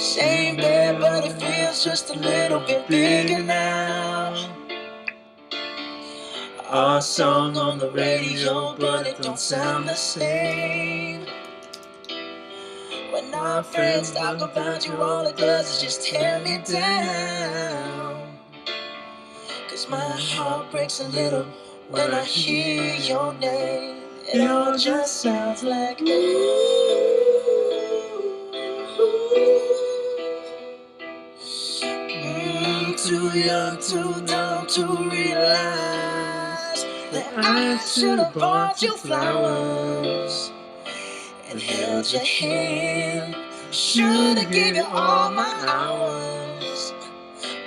Same bed, but it feels just a little bit bigger now. Our song on the radio, but it don't sound the same. When our friends talk about you, all it does is just tear me down. 'Cause my heart breaks a little when I hear your name. It all just sounds like too young, too dumb to realize that I should have bought you flowers and held your hand. Should have gave you all my hours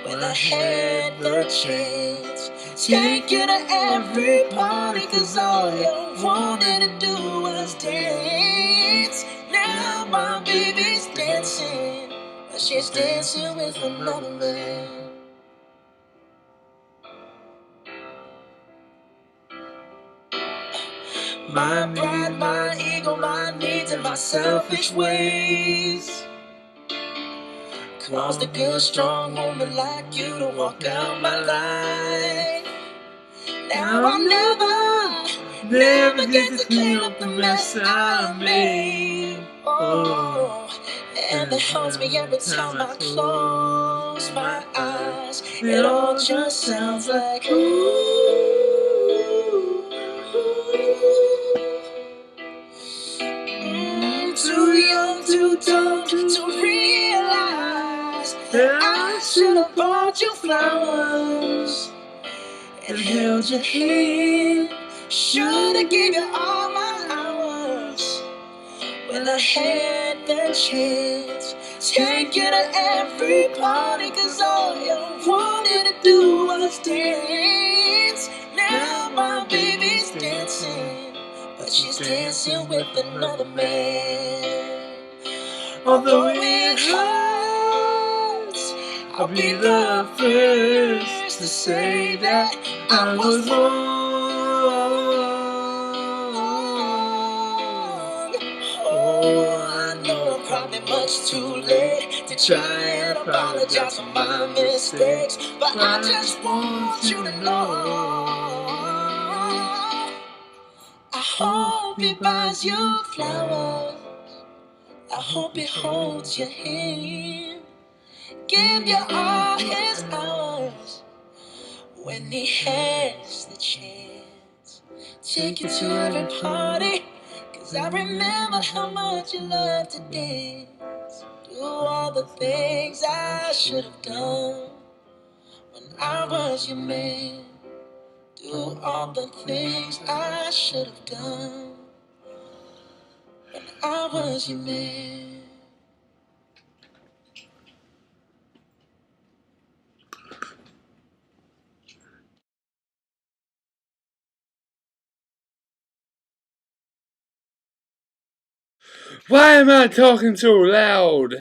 when I had the chance. Take you to every party, 'cause all you wanted to do was dance. Now my baby's dancing, but she's dancing with another man. My pride, my ego, my needs, and my selfish ways caused a good, strong woman like you to walk out my life. Now I'll never get to clean up the mess I made. Oh, and it haunts me every time I close my eyes. It all just sounds like too young, too dumb to realize that I should have bought you flowers and held your hand. Should have gave you all my hours when I had the chance. Take you to every party, 'cause all you wanted to do was dance. Now my baby's dancing, but she's dancing with another man. Although it hurts, I'll be the first to say that I was wrong. Oh, I know I'm probably much too late to try and apologize for my mistakes, but I just want you to know I hope he buys you flowers. I hope he holds your hand, give you all his hours when he has the chance. Take you to every party, 'cause I remember how much you loved to dance. Do all the things I should have done when I was your man. Do all the things I should have done when I was your man. Why am I talking so loud?